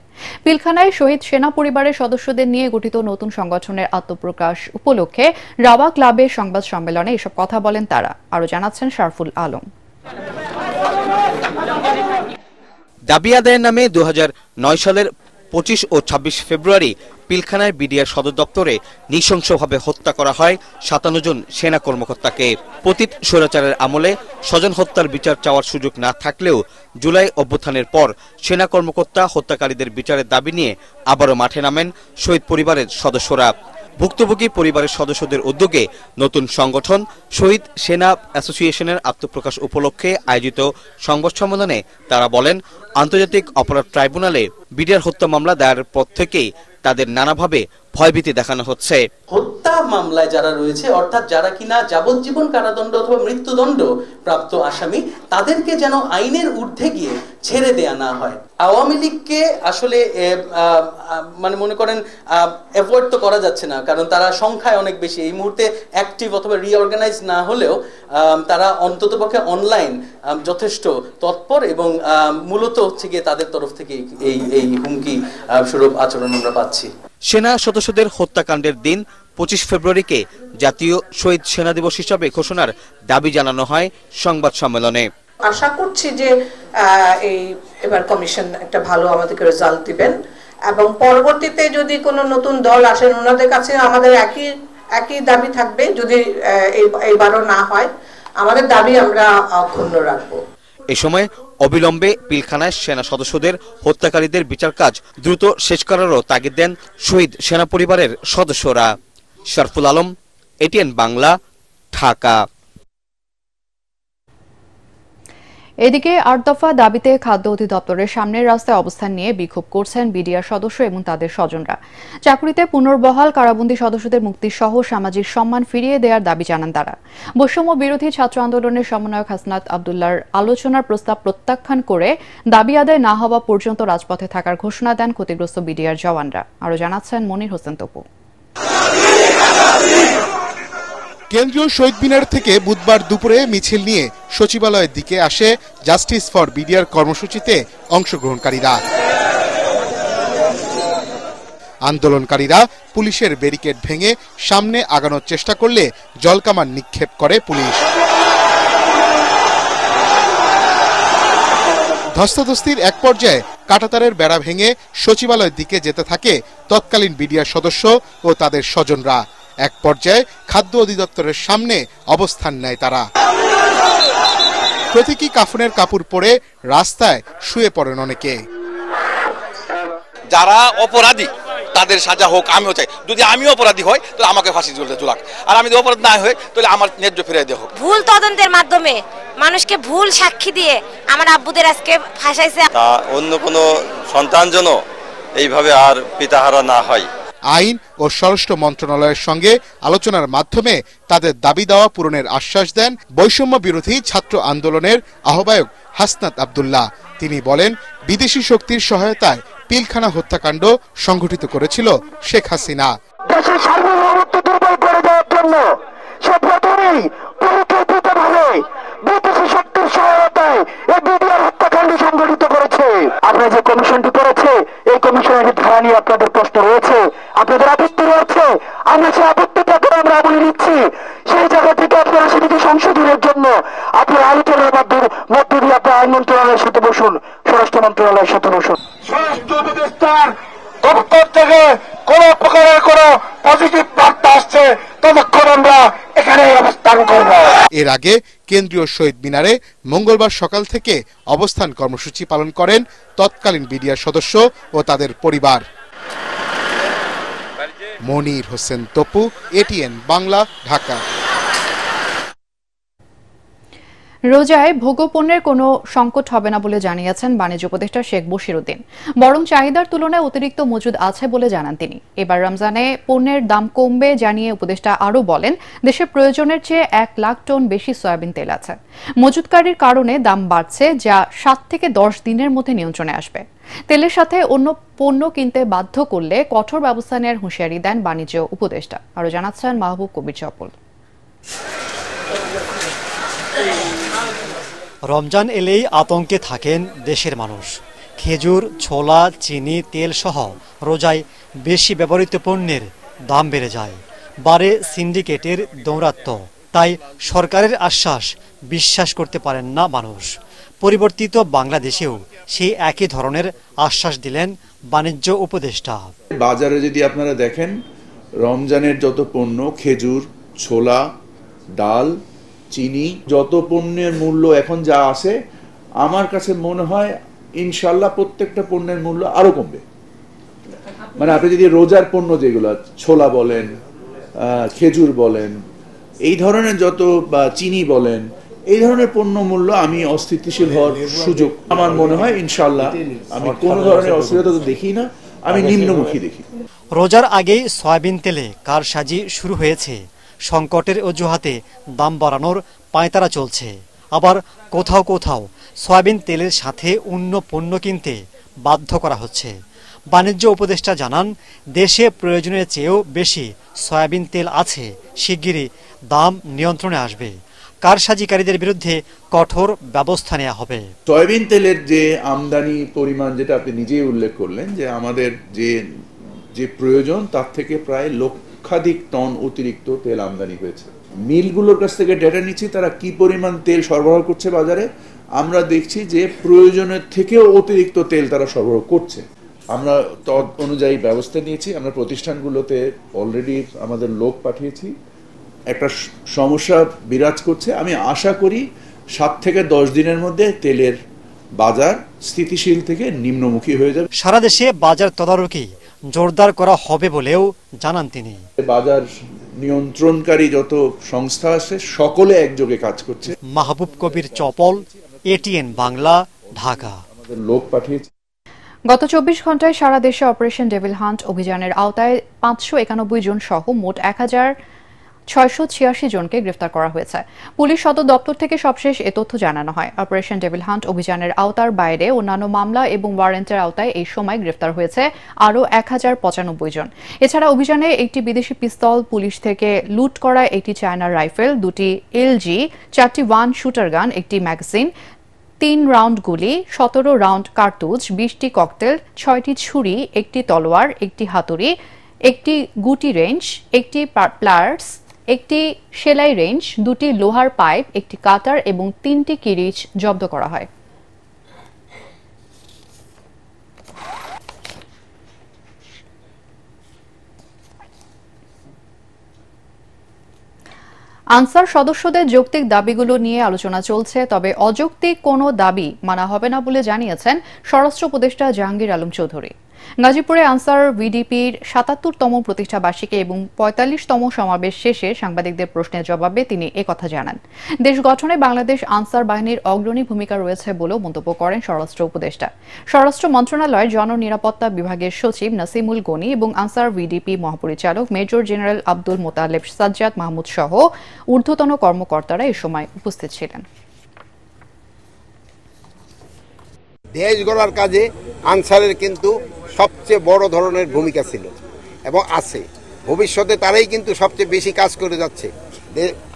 পিলখানায় শহীদ সেনা পরিবারের সদস্যদের নিয়ে গঠিত নতুন সংগঠনের আত্মপ্রকাশ উপলক্ষে রাওয়া ক্লাবের সংবাদ সম্মেলনে এসব কথা বলেন তারা। আরও জানাচ্ছেন শারফুল আলম। দাবি আদায়ের নামে 2009 সালের 25 ও 26 ফেব্রুয়ারি পিলখানায় বিডিআর সদর দপ্তরে নৃশংসভাবে হত্যা করা হয় 57 জন সেনা কর্মকর্তাকে। পতিত স্বৈরাচারের আমলে স্বজন হত্যার বিচার চাওয়ার সুযোগ না থাকলেও জুলাই অভ্যুত্থানের পর সেনা কর্মকর্তা হত্যাকারীদের বিচারের দাবি নিয়ে আবারও মাঠে নামেন শহীদ পরিবারের সদস্যরা। ভুক্তভোগী পরিবারের সদস্যদের উদ্যোগে নতুন সংগঠন শহীদ সেনা অ্যাসোসিয়েশনের আত্মপ্রকাশ উপলক্ষে আয়োজিত সংবাদ সম্মেলনে তারা বলেন, আন্তর্জাতিক অপরাধ ট্রাইব্যুনালে বিডিআর হত্যা মামলা দায়েরের পর থেকেই তাদের নানাভাবে ভয়ভীতি দেখানো হচ্ছে। হত্যা মামলায় যারা রয়েছে, অর্থাৎ যারা কিনা যাবজ্জীবন কারাদণ্ড অথবা মৃত্যুদণ্ড প্রাপ্ত আসামি, তাদেরকে যেন আইনের ঊর্ধ্বে গিয়ে ছেড়ে দেয়া না হয়। আওয়ামী লীগকে আসলে মানে মনে করেন অ্যাভয়েড তো করা যাচ্ছে না, কারণ তারা সংখ্যায় অনেক বেশি। এই মুহূর্তে অ্যাক্টিভ অথবা রিঅর্গানাইজ না হলেও তারা অন্ততপক্ষে অনলাইন যথেষ্ট তৎপর, এবং মূলত হচ্ছে গিয়ে তাদের তরফ থেকে এই হুমকি স্বরূপ আচরণ আমরা পাচ্ছি। সেনা সদস্যদের হত্যাকাণ্ডের দিন 25 ফেব্রুয়ারিকে জাতীয় শহীদ সেনা দিবস হিসাবে ঘোষণার দাবি জানানো হয় সংবাদ সম্মেলনে। আশা করছি যে এবার কমিশন একটা ভালো আমাদেরকে রেজাল্ট দিবেন, এবং পরবর্তীতে যদি কোনো নতুন দল আসেন ওনাদের কাছে আমাদের একই দাবি থাকবে। যদি এইবারও না হয়, আমাদের দাবি আমরা অক্ষুণ্ণ রাখবো। এই সময় অবিলম্বে পিলখানায় সেনা সদস্যদের হত্যাকারীদের বিচার কাজ দ্রুত শেষ করারও তাগিদ দেন শহীদ সেনা পরিবারের সদস্যরা। শরফুল আলম, এটিএন বাংলা, ঢাকা। এদিকে ৮ দফা দাবিতে খাদ্য অধিদপ্তরের সামনের রাস্তায় অবস্থান নিয়ে বিক্ষোভ করছেন বিডিআর সদস্য এবং তাদের স্বজনরা। চাকুরিতে পুনর্বহাল কারাবন্দী সদস্যদের মুক্তি সহ সামাজিক সম্মান ফিরিয়ে দেওয়ার দাবি জানান তারা। বৈষম্য বিরোধী ছাত্র আন্দোলনের সমন্বয়ক হাসনাত আব্দুল্লাহর আলোচনার প্রস্তাব প্রত্যাখ্যান করে দাবি আদায় না হওয়া পর্যন্ত রাজপথে থাকার ঘোষণা দেন ক্ষতিগ্রস্ত বিডিআর জওয়ানরা। আরও জানাচ্ছেন মনির হোসেন তপু। কেন্দ্রীয় শহীদ মিনার থেকে বুধবার দুপুরে মিছিল নিয়ে সচিবালয়ের দিকে আসে জাস্টিস ফর বিডিআর কর্মসূচিতে অংশগ্রহণকারীরা। আন্দোলনকারীরা পুলিশের ব্যারিকেড ভেঙে সামনে আগানোর চেষ্টা করলে জলকামান নিক্ষেপ করে পুলিশ। ধস্তাধস্তির এক পর্যায়ে কাঁটাতারের বেড়া ভেঙে সচিবালয়ের দিকে যেতে থাকে তৎকালীন বিডিআর সদস্য ও তাদের স্বজনরা। এক পর্যায়ে খাদ্য অধিদপ্তরের সামনে অবস্থান নেয় তারা। প্রতীকী কাফনের কাপড় পরে রাস্তায় শুয়ে পড়েন অনেকে। যারা অপরাধী তাদের সাজা হোক, আমিও চাই। যদি আমি অপরাধী হই তাহলে আমাকে ফাঁসি ঝুলাক, আর আমি যদি অপরাধ না হই তাহলে আমার ন্যায্য ফিরিয়ে দেওয়া হোক। ভুল তদন্তের মাধ্যমে মানুষকে ভুল সাক্ষী দিয়ে আমার আব্বুদের আজকে ফাঁসাইছে। তা অন্য কোনো সন্তান যেন এইভাবে আর পিতাহারা না হয়। আইন ও স্বরাষ্ট্র মন্ত্রণালয়ের সঙ্গে আলোচনার মাধ্যমে তাদের দাবি দাওয়া পূরণের আশ্বাস দেন বৈষম্য বিরোধী ছাত্র আন্দোলনের আহ্বায়ক হাসনাত আব্দুল্লাহ। তিনি বলেন, বিদেশি শক্তির সহায়তায় পিলখানা হত্যাকাণ্ড সংঘটিত করেছিল শেখ হাসিনা। দেশের সার্বভৌমত্ব দুর্বল করে দেওয়ার জন্য সে প্রথমেই পরিকল্পিতভাবে বিদেশি শক্তির সহায়তায় এই বিডিআর হত্যাকাণ্ড সংঘটিত করেছে। আপনারা যে কমিশনটি করেছে, এই কমিশনের ধারা নিয়ে আপনাদের প্রশ্ন রয়েছে, আপনাদের আপত্তি রয়েছে। আমরা সেই আপত্তিটাকে আমরা আমলে নিচ্ছি। সেই জায়গা থেকে আপনারা সেটিকে সংশোধনের জন্য আপনারা আলোচনার মধ্য দিয়ে আপনার আইন মন্ত্রণালয়ের সাথে বসুন, স্বরাষ্ট্র মন্ত্রণালয়ের সাথে বসুন। স্বরাষ্ট্র উপদেষ্টার দপ্তর থেকে কোন প্রকারের কোন পজিটিভ বার্তা আসছে ততক্ষণ আমরা এখানে অবস্থান করব। এর আগে কেন্দ্রীয় শহীদ মিনারে মঙ্গলবার সকাল থেকে অবস্থান কর্মসূচি পালন করেন তৎকালীন বিডিআর সদস্য ও তাদের পরিবার। মনির হোসেন তপু, এটিএন বাংলা, ঢাকা। রোজায় ভোগ্যপণ্যের কোনো সংকট হবে না বলে জানিয়েছেন বাণিজ্য উপদেষ্টা শেখ বশিরউদ্দিন। বরং চাহিদার তুলনায় অতিরিক্ত মজুদ আছে বলে জানান তিনি। এবার রমজানে পণ্যের দাম কমবে জানিয়ে উপদেষ্টা আরও বলেন, দেশে প্রয়োজনের চেয়ে 1 লাখ টন বেশি সয়াবিন তেল আছে। মজুতকারীর কারণে দাম বাড়ছে, যা 7 থেকে 10 দিনের মধ্যে নিয়ন্ত্রণে আসবে। তেলের সাথে অন্য পণ্য কিনতে বাধ্য করলে কঠোর ব্যবস্থা নেওয়ার হুঁশিয়ারি দেন বাণিজ্য উপদেষ্টা। আরও জানাচ্ছেন মাহবুব কবির চপল। রমজান এলেই আতঙ্কে থাকেন দেশের মানুষ। খেজুর, ছোলা, চিনি, তেল সহ রোজায় বেশি ব্যবহৃত পণ্যের দাম বেড়ে যায়, বাড়ে সিন্ডিকেটের দৌরাত্ম্য। তাই সরকারের আশ্বাস বিশ্বাস করতে পারেন না মানুষ। পরিবর্তিত বাংলাদেশেও সেই একই ধরনের আশ্বাস দিলেন বাণিজ্য উপদেষ্টা। বাজারে যদি আপনারা দেখেন, রমজানের যত পণ্য, খেজুর, ছোলা, ডাল, চিনি, যত পণ্যের মূল্য এখন যা আছে, আমার কাছে মনে হয় ইনশাল্লাহ প্রত্যেকটা পণ্যের মূল্য আরো কমবে। মানে আপনি যদি রোজার পণ্য যেগুলো, ছোলা বলেন, খেজুর বলেন, এই ধরনের যত চিনি বলেন, এই ধরনের পণ্য মূল্য আমি অস্থিতিশীল হওয়ার সুযোগ আমার মনে হয় ইনশাল্লাহ, আমি কোন ধরনের অস্থিরতা তো দেখি না, আমি নিম্নমুখী দেখি। রোজার আগেই সয়াবিন তেলে কারসাজি শুরু হয়েছে। সংকটের অজুহাতে দাম বাড়ানোর পায়তারা চলছে। আবার কোথাও কোথাও সয়াবিন তেলের সাথে অন্য পণ্য কিনতে বাধ্য করা হচ্ছে। বাণিজ্য উপদেষ্টা জানান, দেশে প্রয়োজনের চেয়েও বেশি সয়াবিন তেল আছে, শিগগিরই দাম নিয়ন্ত্রণে আসবে। কারসাজিকারীদের বিরুদ্ধে কঠোর ব্যবস্থা নেওয়া হবে। সয়াবিন তেলের যে আমদানি পরিমাণ, যেটা আপনি নিজেই উল্লেখ করলেন, যে আমাদের যে প্রয়োজন তার থেকে প্রায় লক্ষাধিক টন অতিরিক্ত তেল আমদানি হয়েছে। মিলগুলোর কাছ থেকে ডেটা নিচ্ছি তারা কি পরিমাণ তেল সরবরাহ করছে বাজারে। আমরা দেখছি যে প্রয়োজনের থেকেও অতিরিক্ত তেল তারা সরবরাহ করছে। আমরা তদ অনুযায়ী ব্যবস্থা নিয়েছি। আমরা প্রতিষ্ঠানগুলোতে অলরেডি আমাদের লোক পাঠিয়েছি। একটা সমস্যা বিরাজ করছে। আমি আশা করি 7 থেকে 10 দিনের মধ্যে তেলের বাজার স্থিতিশীল থেকে নিম্নমুখী হয়ে যাবে। সারা দেশে বাজার তদারকি জোরদার করা হবে বলেও জানান তিনি। বাজার নিয়ন্ত্রণকারী যত সংস্থা আছে সকলে একযোগে কাজ করছে। মাহবুব কবির চপল, এটিএন বাংলা, ঢাকা। আমাদের লোক পাঠিয়েছি। গত 24 ঘন্টায় সারা দেশে অপারেশন ডেভিল হান্ট অভিযানের আওতায় 591 জন সহ মোট 1686 জনকে গ্রেফতার করা হয়েছে। পুলিশ সদর দপ্তর থেকে সবশেষ এ তথ্য জানানো হয়। অপারেশন ডেভিল হান্ট অভিযানের আওতার বাইরে অন্যান্য মামলা এবং ওয়ারেন্টের আওতায় এই সময় গ্রেফতার হয়েছে আরও 1095 জন। এছাড়া অভিযানে একটি বিদেশি পিস্তল, পুলিশ থেকে লুট করা একটি চায়না রাইফেল, 2টি এলজি, 4টি ওয়ান শুটার গান, একটি ম্যাগাজিন, 3 রাউন্ড গুলি, 17 রাউন্ড কার্তুজ, 20টি ককটেল, 6টি ছুরি, একটি তলোয়ার, একটি হাতুড়ি, একটি গুটি রেঞ্জ, একটি প্লায়ার্স, একটি সেলাই রেঞ্জ, 2টি লোহার পাইপ, একটি কাটার এবং 3টি কিরিচ জব্দ করা হয়। আনসার সদস্যদের যৌক্তিক দাবিগুলো নিয়ে আলোচনা চলছে, তবে অযৌক্তিক কোনো দাবি মানা হবে না বলে জানিয়েছেন স্বরাষ্ট্র উপদেষ্টা জাহাঙ্গীর আলম চৌধুরী। গাজীপুরে আনসার ভিডিপির ৭৭তম প্রতিষ্ঠা বার্ষিকী এবং ৪৫তম সমাবেশ শেষে সাংবাদিকদের প্রশ্নের জবাবে তিনি একথা জানান। দেশ গঠনে বাংলাদেশ আনসার বাহিনীর অগ্রণী ভূমিকা রয়েছে বলেও মন্তব্য করেন স্বরাষ্ট্র উপদেষ্টা। স্বরাষ্ট্র মন্ত্রণালয়ের জননিরাপত্তা বিভাগের সচিব নাসিমুল গনি এবং আনসার ভিডিপি মহাপরিচালক মেজর জেনারেল আব্দুল মোতালেব সাজ্জাদ মাহমুদ সহ ঊর্ধ্বতন কর্মকর্তারা এ সময় উপস্থিত ছিলেন। দেশ গড়ার কাজে আনসারের কিন্তু সবচেয়ে বড় ধরনের ভূমিকা ছিল এবং আছে। ভবিষ্যতে তারাই কিন্তু সবচেয়ে বেশি কাজ করে যাচ্ছে।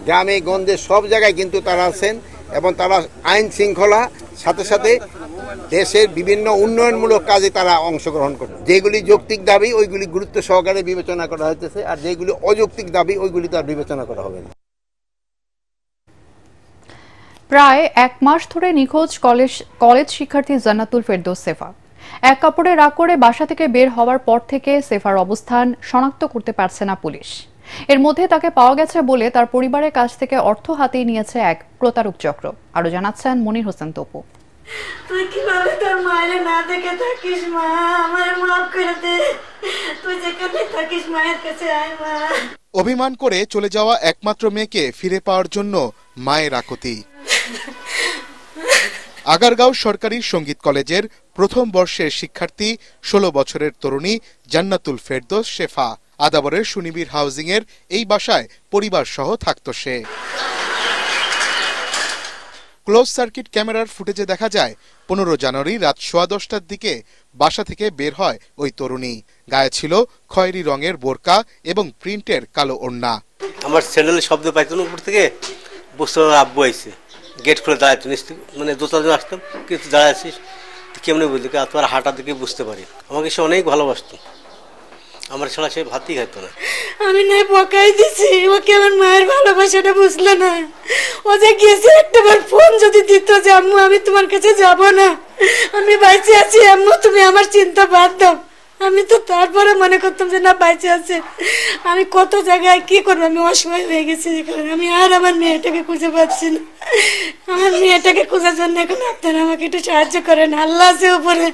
গ্রামে গঞ্জে সব জায়গায় কিন্তু তারা আছেন এবং তারা আইন শৃঙ্খলা সাথে সাথে দেশের বিভিন্ন উন্নয়নমূলক কাজে তারা অংশগ্রহণ করে। যেগুলি যৌক্তিক দাবি ওইগুলি গুরুত্ব সহকারে বিবেচনা করা হইতেছে, আর যেগুলি অযৌক্তিক দাবি ওইগুলি তার বিবেচনা করা হবে না। প্রায় 1 মাস ধরে নিখোঁজ কলেজ শিক্ষার্থী জান্নাতুল ফেরদৌস সেফা। এক কাপড়ে রাগ করে বাসা থেকে বের হওয়ার পর থেকে সেফার অবস্থান শনাক্ত করতে পারছে না পুলিশ। এর মধ্যে তাকে পাওয়া গেছে বলে তার পরিবারের কাছ থেকে অর্থ হাতিয়ে নিয়েছে এক প্রতারক চক্র। আরো জানাচ্ছেন মনির হোসেন তপু। তুই কিভাবে তোর মায়ের না দেখে থাকিস মা, আমায় মাফ করে দে। তুই যেখানে থাকিস মায়ের কাছে আয় মা। অভিমান করে চলে যাওয়া একমাত্র মেয়েকে ফিরে পাওয়ার জন্য মায়ের আকুতি। আগারগাঁও সরকারি সঙ্গীত কলেজের প্রথম বর্ষের শিক্ষার্থী 16 বছরের তরুণী জান্নাতুল ফেরদৌস শেফা। আদাবরের সুনিবিড় হাউজিং এর এই বাসায় পরিবার সহ থাকত সে। ক্লোজ সার্কিট ক্যামেরার ফুটেজে দেখা যায় 15 জানুয়ারি রাত 10:15টার দিকে বাসা থেকে বের হয় ওই তরুণী। গায়ে ছিল খয়েরি রঙের বোরকা এবং প্রিন্টের কালো ওড়না। আমার স্যান্ডেলের শব্দ পাইতাম উপর থেকে, বুঝতে আব্বু আইছে, গেট খুলে দাঁড়াইতো, মানে দোতলা আসতাম, কিন্তু দাঁড়াইছিস কেমনি বুঝলি, তোমার হাঁটা দেখে বুঝতে পারি। আমাকে সে অনেক ভালোবাসতো, আমার ছাড়া সে ভাতই খাইতো না। আমি না বকাই দিছি, ওকে আমার মায়ের ভালোবাসাটা বুঝলো না। ও যে গেছে একটাবার ফোন যদি দিত যে আম্মু আমি তোমার কাছে যাব না, আমি বাইচে আছি আম্মু, তুমি আমার চিন্তা বাদ দাও, আমি তো তারপরে মনে করতাম যে না বাইচে আছে। আমি কত জায়গায় কি করবো, আমি অসময় হয়ে গেছি, আমি আর আমার মেয়েটাকে খুঁজে পাচ্ছি না। আমার মেয়েটাকে খোঁজার জন্য এখন আপনারা আমাকে একটু সাহায্য করেন, আল্লাহ আছে উপরে,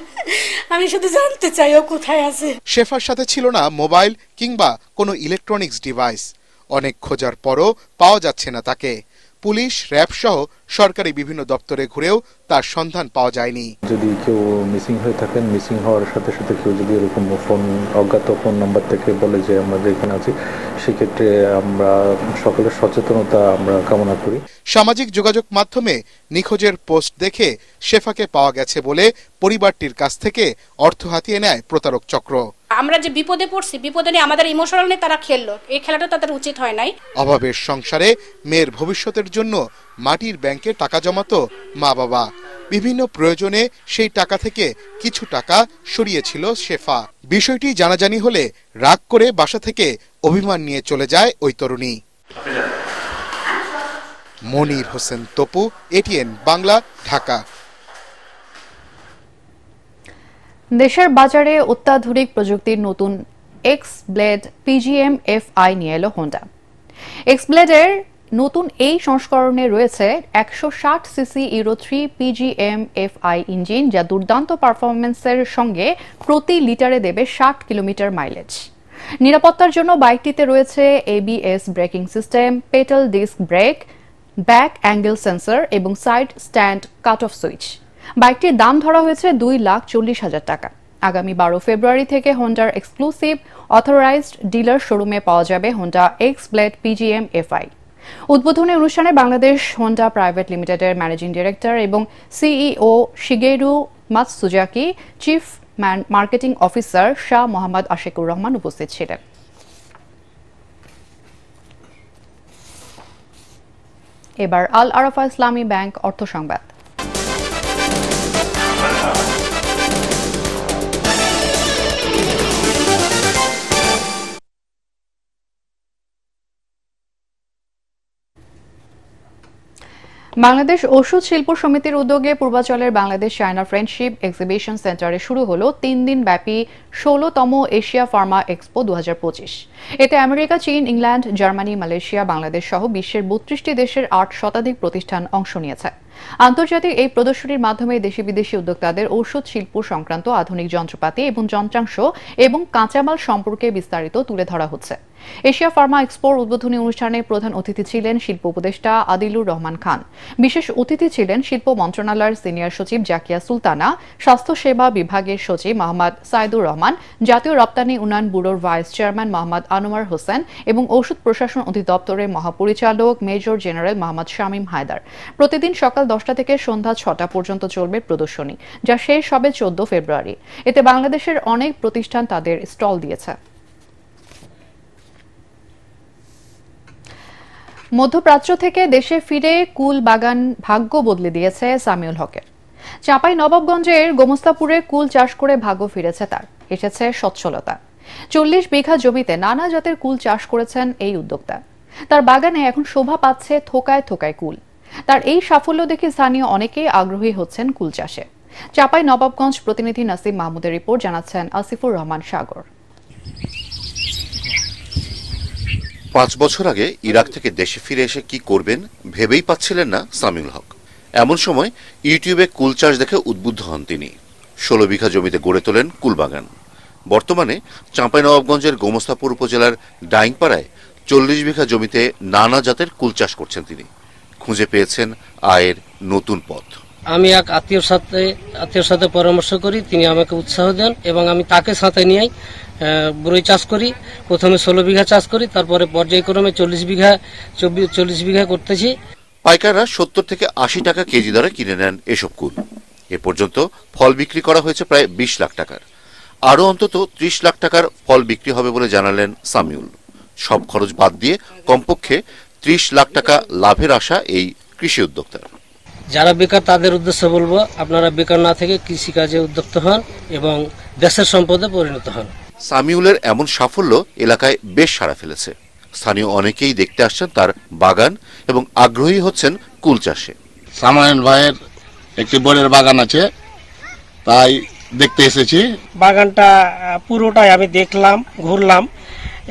আমি শুধু জানতে চাই ও কোথায় আছে। শেফার সাথে ছিল না মোবাইল কিংবা কোনো ইলেকট্রনিক্স ডিভাইস। অনেক খোঁজার পরও পাওয়া যাচ্ছে না তাকে। পুলিশ, র্যাব সহ সরকারি বিভিন্ন দপ্তরে ঘুরেও তার সন্ধান পাওয়া যায়নি। যদি কেউ মিসিং হয়ে থাকেন, মিসিং হওয়ার সাথে সাথে কেউ যদি এরকম অজ্ঞাত ফোন নাম্বার থেকে বলে যে আমরা এখানে আছি, সেক্ষেত্রে আমরা সকলের সচেতনতা আমরা কামনা করি। সামাজিক যোগাযোগ মাধ্যমে নিখোঁজের পোস্ট দেখে শেফাকে পাওয়া গেছে বলে পরিবারটির কাছ থেকে অর্থ হাতিয়ে নেয় প্রতারক চক্র। আমরা যে বিপদে পড়ছি, বিপদে নিয়ে আমাদের ইমোশনাল নিয়ে তারা খেললো। এই খেলাটা তাদের উচিত হয় নাই। অভাবের সংসারে মেয়ের ভবিষ্যতের জন্য মাটির ব্যাংকে টাকা জমাতো মা বাবা। বিভিন্ন প্রয়োজনে সেই টাকা থেকে কিছু টাকা সরিয়েছিল শেফা। বিষয়টি জানাজানি হলে রাগ করে বাসা থেকে অভিমান নিয়ে চলে যায় ওই তরুণী। মনির হোসেন তপু, এটিএন বাংলা, ঢাকা। দেশের বাজারে অত্যাধুনিক প্রযুক্তির নতুন এক্স ব্লেড পিজিএম এফআই নিয়ে এলো হোন্ডা। এক্স ব্লেডের নতুন এই সংস্করণে রয়েছে 160 CC euro 3 PGM FI engine, যা দুর্দান্ত পারফরমেন্সের সঙ্গে প্রতি লিটারে দেবে 60 কিলোমিটার মাইলেজ। নিরাপত্তার জন্য বাইকটিতে রয়েছে ABS braking system, pedal disc brake, bank angle sensor এবং side stand cut off switch. বাইকটির দাম ধরা হয়েছে 2,40,000 টাকা। আগামী 12 ফেব্রুয়ারি থেকে হোন্ডার এক্সক্লুসিভ অথরাইজড ডিলার শোরুমে পাওয়া যাবে Honda X Blade PGM FI. উদ্বোধনী অনুষ্ঠানে বাংলাদেশ হোন্ডা প্রাইভেট লিমিটেডের ম্যানেজিং ডিরেক্টর এবং CEO Shigeru Matsuzaki, chief marketing officer Shah Mohammad Ashikur Rahman উপস্থিত ছিলেন। এবার আল আরাফা ইসলামী ব্যাংক অর্থ সংবাদ। বাংলাদেশ ওষুধ শিল্প সমিতির উদ্যোগে পূর্বাচলের বাংলাদেশ চায়না ফ্রেন্ডশিপ এক্সিবিশন সেন্টারে শুরু হলো 3 দিন ব্যাপী 16তম এশিয়া ফার্মা এক্সপো 2025। এতে আমেরিকা, চীন, ইংল্যান্ড, জার্মানি, মালয়েশিয়া, বাংলাদেশ সহ বিশ্বের 32টি দেশের 8 শতাধিক প্রতিষ্ঠান অংশ নিয়েছে। আন্তর্জাতিক এই প্রদর্শনীর মাধ্যমে দেশি বিদেশি উদ্যোক্তাদের ঔষধ শিল্প সংক্রান্ত আধুনিক যন্ত্রপাতি এবং যন্ত্রাংশ এবং কাঁচামাল সম্পর্কে বিস্তারিত তুলে ধরা হচ্ছে। এশিয়া ফার্মা এক্সপোর উদ্বোধনী অনুষ্ঠানে প্রধান অতিথি ছিলেন শিল্প উপদেষ্টা আদিলুর রহমান খান। বিশেষ অতিথি ছিলেন শিল্প মন্ত্রণালয়ের সিনিয়র সচিব জাকিয়া সুলতানা, স্বাস্থ্যসেবা বিভাগের সচিব মোহাম্মদ সাইদুর রহমান, জাতীয় রপ্তানি উন্নয়ন ব্যুরোর ভাইস চেয়ারম্যান মোহাম্মদ আনোয়ার হোসেন এবং ঔষধ প্রশাসন অধিদপ্তরের মহাপরিচালক মেজর জেনারেল মোহাম্মদ শামীম হায়দার। প্রতিদিন সকাল 10টা থেকে সন্ধ্যা 6টা পর্যন্ত চলবে প্রদর্শনী, যা শেষ হবে 14 ফেব্রুয়ারি। এতে বাংলাদেশের অনেক প্রতিষ্ঠান তাদের স্টল দিয়েছে। মধ্যপ্রাচ্য থেকে দেশে ফিরে কুল বাগান ভাগ্য বদলে দিয়েছে সামিউল হকের। চাঁপাইনবাবগঞ্জের গোমস্তাপুরে কুল চাষ করে ভাগ্য ফিরেছে তার, এসেছে সচ্ছলতা। 40 বিঘা জমিতে নানা জাতের কুল চাষ করেছেন এই উদ্যোক্তা। তার বাগানে এখন শোভা পাচ্ছে থোকায় থোকায় কুল। তার এই সাফল্য দেখে স্থানীয় অনেকেই আগ্রহী হচ্ছেন কুল চাষে। চাঁপাইনবাবগঞ্জ প্রতিনিধি নাসিম মাহমুদের রিপোর্ট, জানাচ্ছেন আসিফুর রহমান সাগর। 5 বছর আগে ইরাক থেকে দেশে ফিরে এসে কি করবেন ভেবেই পাচ্ছিলেন না সামিউল হক। এমন সময় ইউটিউবে কুল চাষ দেখে উদ্বুদ্ধ হন তিনি। 16 বিঘা জমিতে গড়ে তোলেন কুল বাগান। বর্তমানে চাঁপাইনবাবগঞ্জের গোমস্তাপুর উপজেলার ডাইংপাড়ায় 40 বিঘা জমিতে নানা জাতের কুল চাষ করছেন তিনি। খুঁজে পেয়েছেন আয়ের নতুন পথ। আমি এক আত্মীয়র সাথে পরামর্শ করি, তিনি আমাকে উৎসাহ দেন এবং আমি তাকে সাথে নিয়ে বরই চাষ করি। প্রথমে 16 বিঘা চাষ করি, তারপরে পর্যায়ক্রমে 40 বিঘা করতেছি। পাইকাররা 70 থেকে 80 টাকা কেজি দরে কিনে নেন এসব কুল। এ পর্যন্ত ফল বিক্রি করা হয়েছে প্রায় 20 লাখ টাকার। আরও অন্তত 30 লাখ টাকার ফল বিক্রি হবে বলে জানালেন সামিউল। সব খরচ বাদ দিয়ে কমপক্ষে 30 লাখ টাকা লাভের আশা এই কৃষি উদ্যোক্তার। যারা বেকার তাদের উদ্দেশ্যে বলবো, আপনারা বেকার না থেকে কৃষিকাজে উদ্যোক্তা হন এবং দেশের সম্পদে পরিণত হন। সামিউলের এমন সাফল্য এলাকায় বেশ সাড়া ফেলেছে। স্থানীয় অনেকেই দেখতে আসছেন তার বাগান এবং আগ্রহী হচ্ছেন কুল চাষে। সামিউল ভাইয়ের একটি বড়ের বাগান আছে, তাই দেখতে এসেছি। বাগানটা পুরোটাই আমি দেখলাম, ঘুরলাম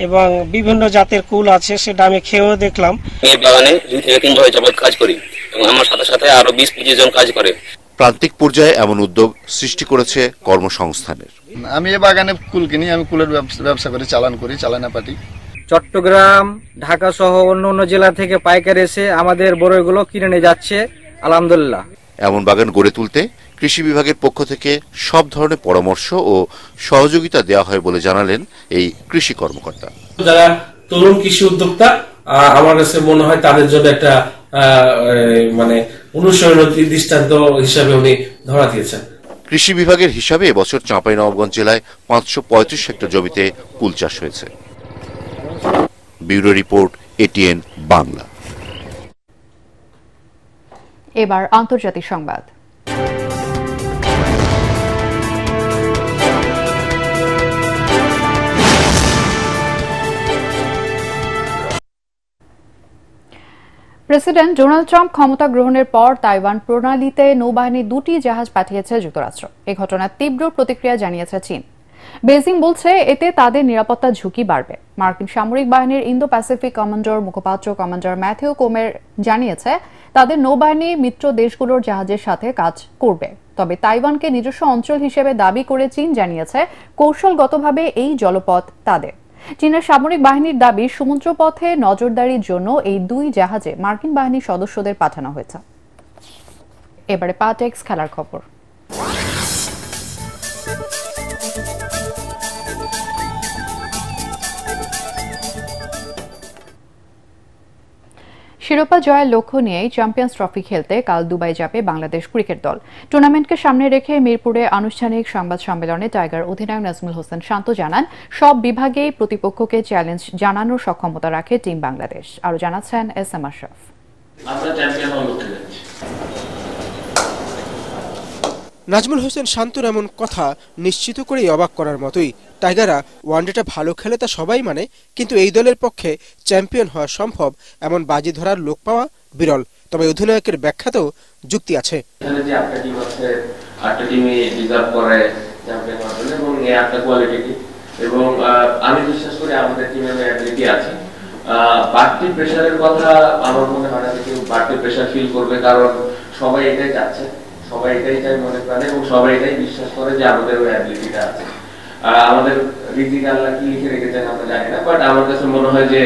এবং বিভিন্ন জাতের কুল আছে সেটা আমি খেয়েও দেখলাম। এই বাগানে 2 থেকে 3 বছর যাবত কাজ করি এবং আমার সাথে সাথে আরো 20-25 জন কাজ করে। প্রান্তিক পর্যায়ে এমন উদ্যোগ সৃষ্টি করেছে কর্মসংস্থানের। আমি এই বাগানে কুল কিনি, আমি কুলের ব্যবসা করি, চালান করি, চালানা পাটি। চট্টগ্রাম, ঢাকা সহ অন্য অন্য জেলা থেকে পাইকারি এসে আমাদের বড়ইগুলো কিনে নিয়ে যাচ্ছে আলহামদুলিল্লাহ। এমন বাগান গড়ে তুলতে কৃষি বিভাগের পক্ষ থেকে সব ধরনের পরামর্শ ও সহযোগিতা দেওয়া হয় বলে জানালেন এই কৃষি কর্মকর্তা। যারা তরুণ কৃষি উদ্যোক্তা, আমার কাছে মনে হয় তাদের জন্য একটা মানে অনুসরণীয় দৃষ্টান্ত হিসাবে উনি ধরা দিয়েছেন। কৃষি বিভাগের হিসাবে এবছর চাঁপাইনবাবগঞ্জ জেলায় 535 হেক্টর জমিতে কুল চাষ হয়েছে। Bureau report, ATN Bangla. এবার আন্তর্জাতিক সংবাদ। প্রেসিডেন্ট ডোনাল্ড ট্রাম্প ক্ষমতা গ্রহণের পর তাইওয়ান প্রণালীতে নৌবাহিনীর 2টি জাহাজ পাঠিয়েছে যুক্তরাষ্ট্র। এই ঘটনার তীব্র প্রতিক্রিয়া জানিয়েছে চীন। বেজিং বলছে এতে তাদের নিরাপত্তা ঝুঁকি বাড়বে। মার্কিন সামরিক বাহিনীর ইন্দো প্যাসিফিক কমান্ডার মুখপাত্র কমান্ডার ম্যাথিউ কোমের জানিয়েছে তাদের নৌবাহিনী মিত্র দেশগুলোর জাহাজের সাথে কাজ করবে। তবে তাইওয়ানকে নিজস্ব অঞ্চল হিসেবে দাবি করে চীন জানিয়েছে কৌশলগতভাবে এই জলপথ তাদের। চীনের সামরিক বাহিনীর দাবি সমুদ্রপথে নজরদারির জন্য এই 2 জাহাজে মার্কিন বাহিনীর সদস্যদের পাঠানো হয়েছে। এবারে পাটেক্স খেলার খবর। শিরোপা জয়ের লক্ষ্য নিয়েই চ্যাম্পিয়ন্স ট্রফি খেলতে কাল দুবাই যাবে বাংলাদেশ ক্রিকেট দল। টুর্নামেন্টকে সামনে রেখে মিরপুরে আনুষ্ঠানিক সংবাদ সম্মেলনে টাইগার অধিনায়ক নাজমুল হোসেন শান্ত জানান সব বিভাগেই প্রতিপক্ষকে চ্যালেঞ্জ জানানোর সক্ষমতা রাখে টিম বাংলাদেশ। আরও জানাচ্ছেন এস.এম. আশরাফ। নাজমুল হোসেন শান্তর এমন কথা নিশ্চিত করেই অবাক করার মতোই। টাইগাররা ওয়ানডেটা ভালো খেলে তা সবাই মানে, কিন্তু এই দলের পক্ষে চ্যাম্পিয়ন হওয়া সম্ভব এমন বাজি ধরার লোক পাওয়া বিরল। তবে অধিনায়কের ব্যাখ্যাতেও যুক্তি আছে। এবং আমি বিশ্বাস করি আমাদের টিমের অ্যাবিলিটি আছে। বাড়তি প্রেশারের কথা আমার মনে হয় না কেউ বাড়তি প্রেশার ফিল করবে, কারণ সবাই এটাই চাচ্ছে, সবাই এটাই চাই মনে প্রাণে, এবং সবাই এটাই বিশ্বাস করে যে আমাদের ওই অ্যাবিলিটিটা আছে। আমাদের রিজিক আল্লাহ কি লিখে রেখেছেন আমরা জানি না, বাট আমার কাছে মনে হয় যে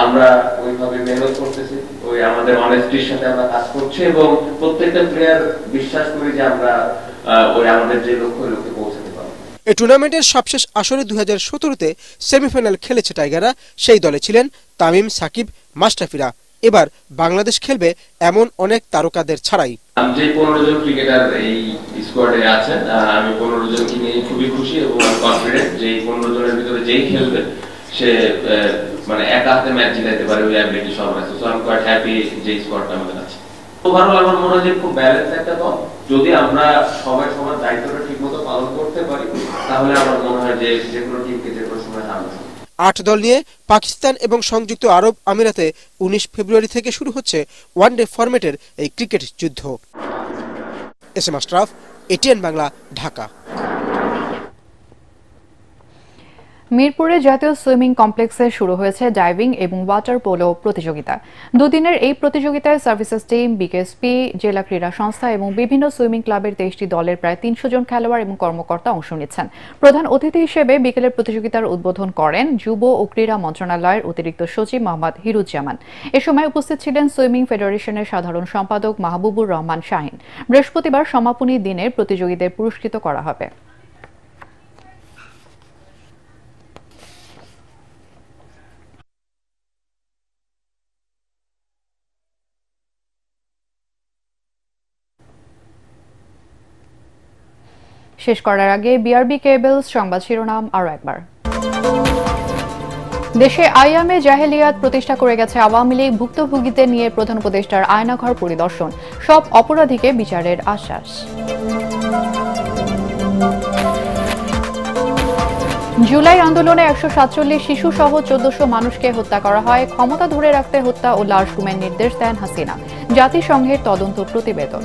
আমরা ওইভাবে মেহনত করতেছি, ওই আমাদের অনেস্টির সাথে আমরা কাজ করছি, এবং প্রত্যেকটা প্লেয়ার বিশ্বাস করি যে আমরা ওই আমাদের যে লক্ষ্যে পৌঁছাতে পারবো। এই টুর্নামেন্টের সবশেষ আসরে 2017-তে সেমিফাইনাল খেলেছে টাইগাররা। সেই দলে ছিলেন তামিম, সাকিব, মাশরাফিরা। এবার বাংলাদেশ খেলবে এমন অনেক তারকাদের ছাড়াই। যে 15 জন ক্রিকেটার এই স্কোয়াডে আছেন, আমি 15 জনকে নিয়ে খুবই খুশি এবং কনফিডেন্ট যে এই 15 জনের ভিতরে যেই খেলবে সে মানে একা হাতে ম্যাচ জিতাতে পারে, ওই অ্যাবিলিটি সবার আছে। So I am quite happy যে স্কোয়াডটা আমাদের আছে। ওভারঅল আমার মনে হয় যে খুব ব্যালেন্স একটা দল। যদি আমরা সবাই সবার দায়িত্বটা ঠিকমতো পালন করতে পারি, তাহলে আমার মনে হয় যে যে কোনো টিমকে যে কোনো সময় হারানো যায়। 8 দল নিয়ে পাকিস্তান এবং সংযুক্ত আরব আমিরাতে 19 ফেব্রুয়ারি থেকে শুরু হচ্ছে ওয়ানডে ফরম্যাটের এই ক্রিকেট যুদ্ধ। এস.এম. আশরাফ, এটিএন বাংলা, ঢাকা। মিরপুরে জাতীয় সুইমিং কমপ্লেক্সে শুরু হয়েছে ডাইভিং এবং ওয়াটার পোলো প্রতিযোগিতা। দুদিনের এই প্রতিযোগিতায় সার্ভিসেস টিম, বিকেএসপি, জেলা ক্রীড়া সংস্থা এবং বিভিন্ন সুইমিং ক্লাবের 23টি দলের প্রায় 300 জন খেলোয়াড় এবং কর্মকর্তা অংশ নিচ্ছেন। প্রধান অতিথি হিসেবে বিকেলের প্রতিযোগিতার উদ্বোধন করেন যুব ও ক্রীড়া মন্ত্রণালয়ের অতিরিক্ত সচিব মোহাম্মদ হিরুজ্জামান। এ সময় উপস্থিত ছিলেন সুইমিং ফেডারেশনের সাধারণ সম্পাদক মাহবুবুর রহমান শাহিন। বৃহস্পতিবার সমাপনী দিনের প্রতিযোগীদের পুরস্কৃত করা হবে। শেষ করার আগে বিআরবি কেবলস সংবাদ শিরোনাম আরও একবার। দেশে আইয়ামে জাহেলিয়াত প্রতিষ্ঠা করে গেছে আওয়ামী লীগ। ভুক্তভোগীদের নিয়ে প্রধান উপদেষ্টার আয়নাঘর পরিদর্শন। সব অপরাধীকে বিচারের আশ্বাস। জুলাই আন্দোলনে 147 শিশু সহ 1400 মানুষকে হত্যা করা হয়। ক্ষমতা ধরে রাখতে হত্যা ও লাশ গুমের নির্দেশ দেন হাসিনা। জাতিসংঘের তদন্ত প্রতিবেদন।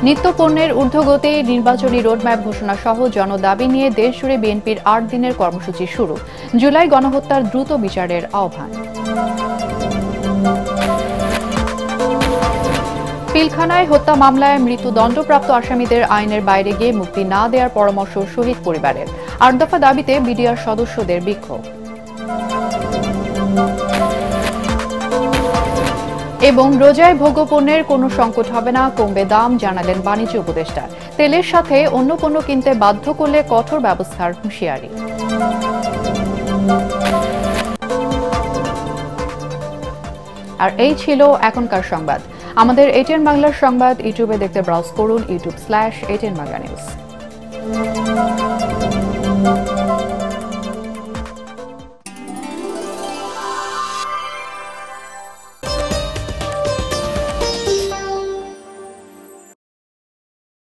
নিত্যপণ্যের ঊর্ধ্বগতি, নির্বাচনী রোডম্যাপ ঘোষণা সহ জনদাবি নিয়ে দেশজুড়ে বিএনপির 8 দিনের কর্মসূচি শুরু। জুলাই গণহত্যার দ্রুত বিচারের আহ্বান। পিলখানায় হত্যা মামলায় মৃত্যুদণ্ডপ্রাপ্ত আসামিদের আইনের বাইরে গিয়ে মুক্তি না দেওয়ার পরামর্শ শহীদ পরিবারের। 8 দফা দাবিতে বিডিআর সদস্যদের বিক্ষোভ। এবং রোজায় ভোগ্যপণ্যের কোনো সংকট হবে না, কমবে দাম, জানালেন বাণিজ্য উপদেষ্টা। তেলের সাথে অন্য পণ্য কিনতে বাধ্য করলে কঠোর ব্যবস্থার হুঁশিয়ারি। আর এই ছিল এখনকার সংবাদ। আমাদের ATN বাংলার সংবাদ ইউটিউবে দেখতে ব্রাউজ করুন youtube/ATN Bangla News।